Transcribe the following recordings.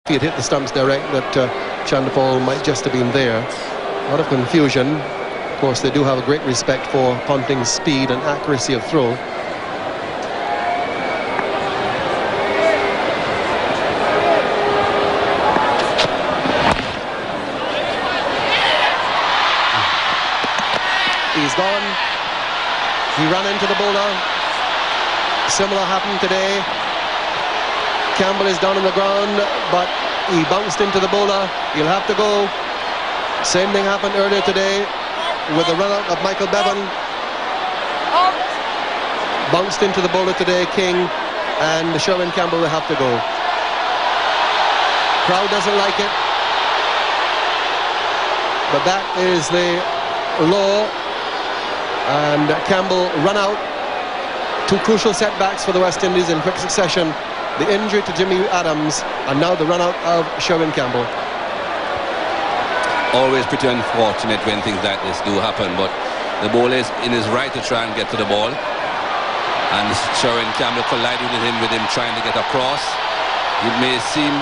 If he had hit the stumps direct, that Chandapal might just have been there. A lot of confusion. Of course, they do have a great respect for Ponting's speed and accuracy of throw. He's gone. He ran into the bowler. Similar happened today. Campbell is down on the ground, but he bounced into the bowler. He'll have to go. Same thing happened earlier today with the run-out of Michael Bevan. Bounced into the bowler today, King, and Sherwin Campbell will have to go. Crowd doesn't like it, but that is the law. And Campbell run out. Two crucial setbacks for the West Indies in quick succession. The injury to Jimmy Adams and now the run out of Sherwin Campbell. Always pretty unfortunate when things like this do happen, but the bowler is in his right to try and get to the ball, and Sherwin Campbell collided with him trying to get across. It may seem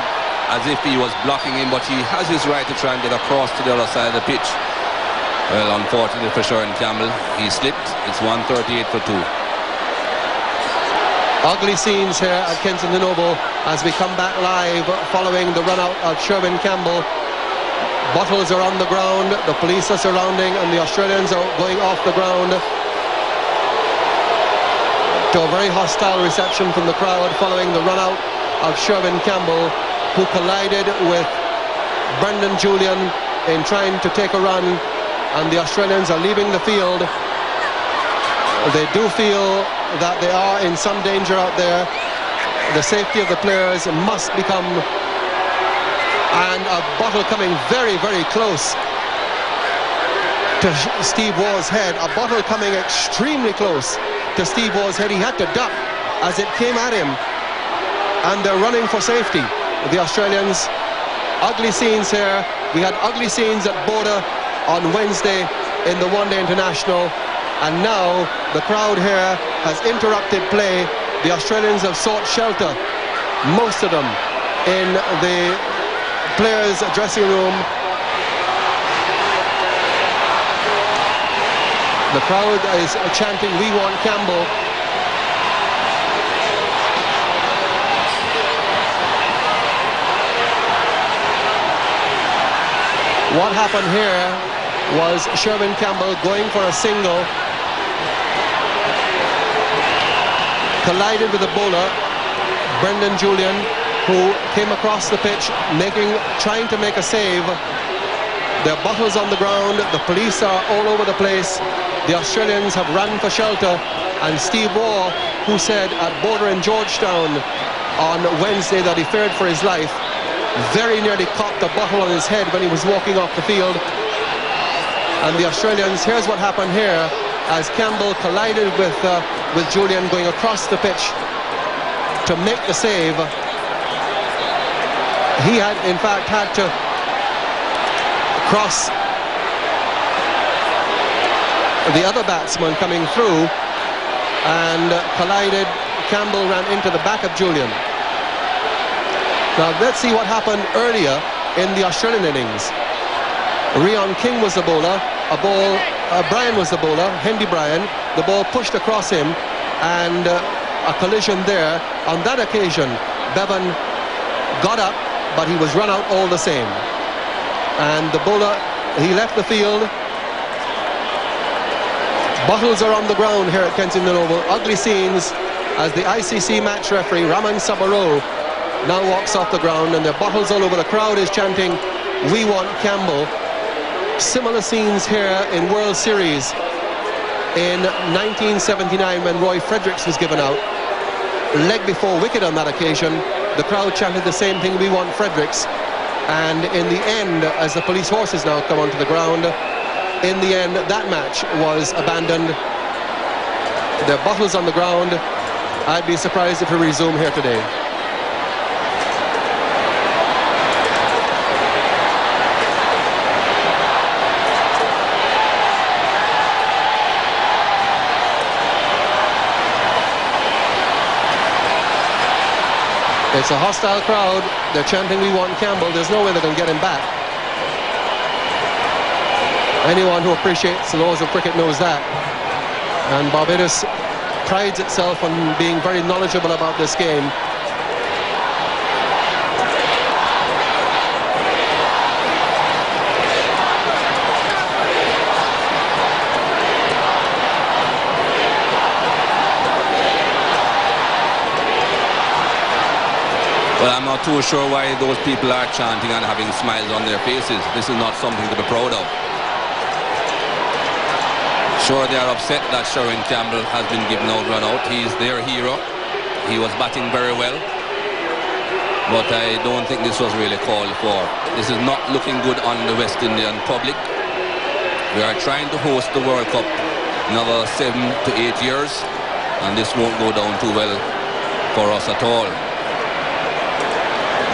as if he was blocking him, but he has his right to try and get across to the other side of the pitch. Well, unfortunately for Sherwin Campbell, he slipped. It's 138 for 2. Ugly scenes here at Kensington Oval as we come back live following the run out of Sherwin Campbell. Bottles are on the ground, the police are surrounding, and the Australians are going off the ground to a very hostile reception from the crowd following the run out of Sherwin Campbell, who collided with Brendan Julian in trying to take a run, and the Australians are leaving the field. They do feel that they are in some danger out there. The safety of the players must become, and a bottle coming very, very close to Steve Waugh's head. A bottle coming extremely close to Steve Waugh's head. He had to duck as it came at him, and they're running for safety, the Australians. Ugly scenes here. We had ugly scenes at Boda on Wednesday in the One Day International. And now the crowd here has interrupted play. The Australians have sought shelter, most of them, in the players' dressing room. The crowd is chanting, "We want Campbell." What happened here was Sherwin Campbell going for a single, collided with the bowler, Brendan Julian, who came across the pitch, trying to make a save. There are bottles on the ground, the police are all over the place. The Australians have run for shelter, and Steve Waugh, who said at Border in Georgetown on Wednesday that he feared for his life, very nearly caught the bottle on his head when he was walking off the field. And the Australians, here's what happened here as Campbell collided with Julian going across the pitch to make the save. He had in fact had to cross the other batsman coming through and collided. Campbell ran into the back of Julian. Now let's see what happened earlier in the Australian innings. Rion King was the bowler. Bryan was the bowler, Hendy Bryan. The ball pushed across him, and a collision there. On that occasion, Devon got up, but he was run out all the same. And the bowler, he left the field. Bottles are on the ground here at Kensington Oval. Ugly scenes as the ICC match referee, Raman Sabaro, now walks off the ground, and there are bottles all over. The crowd is chanting, "We want Campbell." Similar scenes here in World Series in 1979 when Roy Fredericks was given out. Leg before wicket on that occasion. The crowd chanted the same thing, "We want Fredericks." And in the end, as the police horses now come onto the ground, in the end, that match was abandoned. There are bottles on the ground. I'd be surprised if we resume here today. It's a hostile crowd. They're chanting, "We want Campbell." There's no way they're going to get him back. Anyone who appreciates the laws of cricket knows that. And Barbados prides itself on being very knowledgeable about this game. Well, I'm not too sure why those people are chanting and having smiles on their faces. This is not something to be proud of. Sure, they are upset that Sherwin Campbell has been given out run out. He is their hero. He was batting very well. But I don't think this was really called for. This is not looking good on the West Indian public. We are trying to host the World Cup another 7 to 8 years. And this won't go down too well for us at all.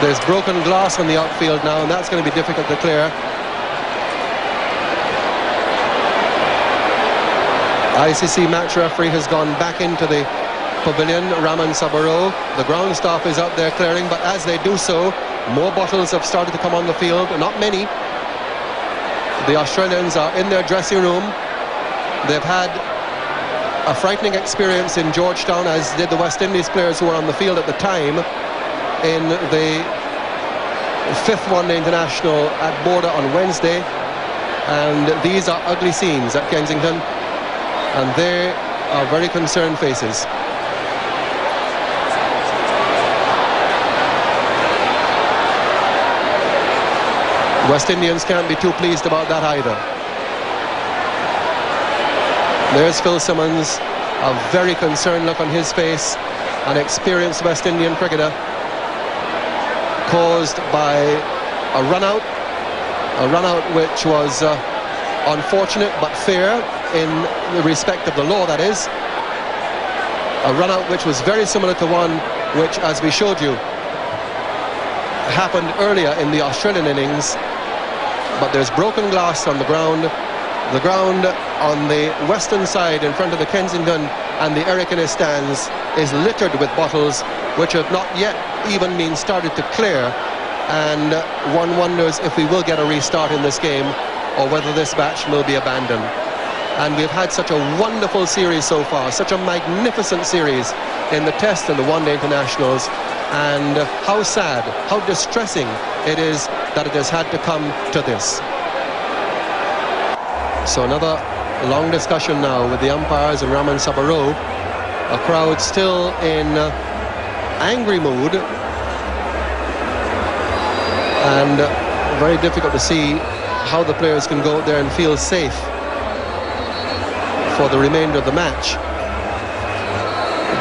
There's broken glass on the outfield now, and that's going to be difficult to clear. ICC match referee has gone back into the pavilion, Raman Sabaro. The ground staff is out there clearing, but as they do so, more bottles have started to come on the field. Not many. The Australians are in their dressing room. They've had a frightening experience in Georgetown, as did the West Indies players who were on the field at the time, in the 5th one-day international at Border on Wednesday. And these are ugly scenes at Kensington, and they are very concerned faces. West Indians can't be too pleased about that either. There's Phil Simmons, a very concerned look on his face, an experienced West Indian cricketer, caused by a run-out which was unfortunate but fair in the respect of the law, that is. A run-out which was very similar to one which, as we showed you, happened earlier in the Australian innings. But there's broken glass on the ground. The ground on the western side in front of the Kensington and the Eric Innes stands is littered with bottles which have not yet even been started to clear, and one wonders if we will get a restart in this game or whether this match will be abandoned. And we've had such a wonderful series so far, such a magnificent series in the Test and the one-day internationals, and how sad, how distressing it is that it has had to come to this. So another long discussion now with the umpires and Raman Sabaro. A crowd still in angry mood, and very difficult to see how the players can go out there and feel safe for the remainder of the match.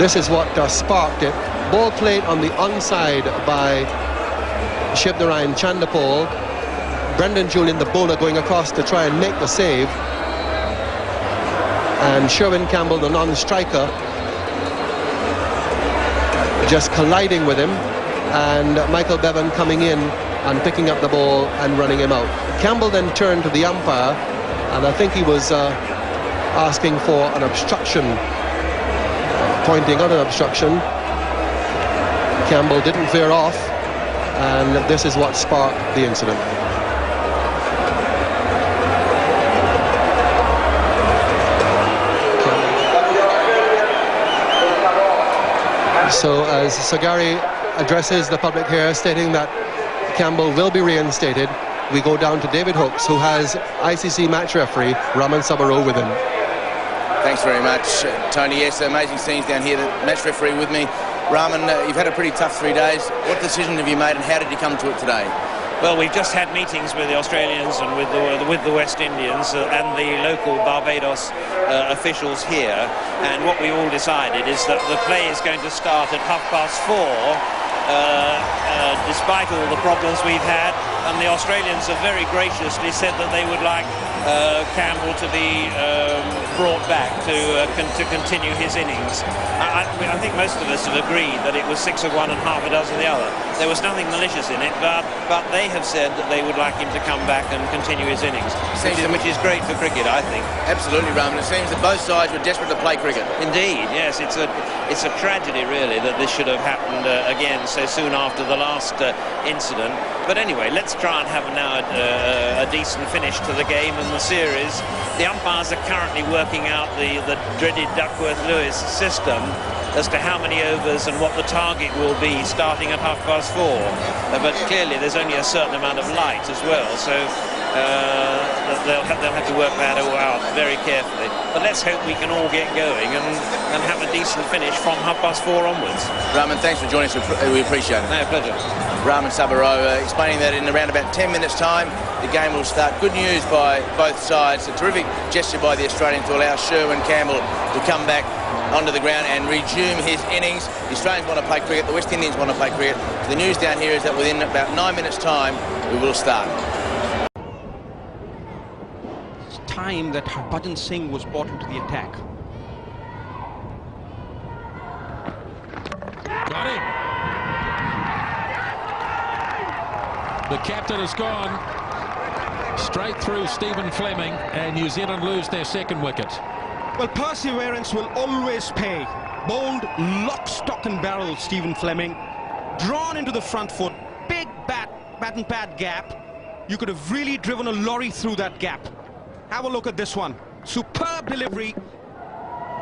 This is what sparked it. Ball played on the onside by Shivnarayan Chandapol. Brendan Julian, the bowler, going across to try and make the save, and Sherwin Campbell, the non-striker, just colliding with him, and Michael Bevan coming in and picking up the ball and running him out. Campbell then turned to the umpire, and I think he was asking for an obstruction, pointing out an obstruction. Campbell didn't veer off, and this is what sparked the incident. So as Sagari addresses the public here, stating that Campbell will be reinstated, we go down to David Hooks, who has ICC match referee Raman Sabaro with him. Thanks very much, Tony. Yes, amazing scenes down here. The match referee with me. Raman, you've had a pretty tough 3 days. What decision have you made, and how did you come to it today? Well, we've just had meetings with the Australians and with the West Indians and the local Barbados officials here, and what we all decided is that the play is going to start at 4:30, despite all the problems we've had, and the Australians have very graciously said that they would like Campbell to be brought back to continue his innings. I think most of us have agreed that it was 6 of one and half a dozen of the other. There was nothing malicious in it, but they have said that they would like him to come back and continue his innings, which is great for cricket, I think. Absolutely, Raman. It seems that both sides were desperate to play cricket. Indeed, yes. It's it's a tragedy, really, that this should have happened again so soon after the last incident. But anyway, let's try and have now a decent finish to the game and the series. The umpires are currently working out the dreaded Duckworth-Lewis system as to how many overs and what the target will be starting at 4:30. But clearly there's only a certain amount of light as well, so they'll have to work that all out very carefully. But let's hope we can all get going and have a decent finish from 4:30 onwards. Raman, thanks for joining us. We appreciate it. No, pleasure. Raman Sabaro explaining that in around about 10 minutes' time, the game will start. Good news by both sides. A terrific gesture by the Australians to allow Sherwin Campbell to come back onto the ground and resume his innings. The Australians want to play cricket, the West Indians want to play cricket. So the news down here is that within about 9 minutes' time, we will start. It's time that Harbhajan Singh was brought into the attack. Got him. The captain has gone straight through Stephen Fleming, and New Zealand lose their second wicket. Well, perseverance will always pay. Bowled lock, stock and barrel, Stephen Fleming. Drawn into the front foot. Big bat and pad gap. You could have really driven a lorry through that gap. Have a look at this one. Superb delivery.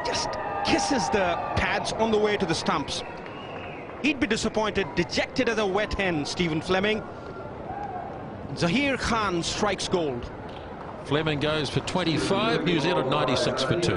Just kisses the pads on the way to the stumps. He'd be disappointed, dejected as a wet hen, Stephen Fleming. Zahir Khan strikes gold. Fleming goes for 25, New Zealand 96 for 2.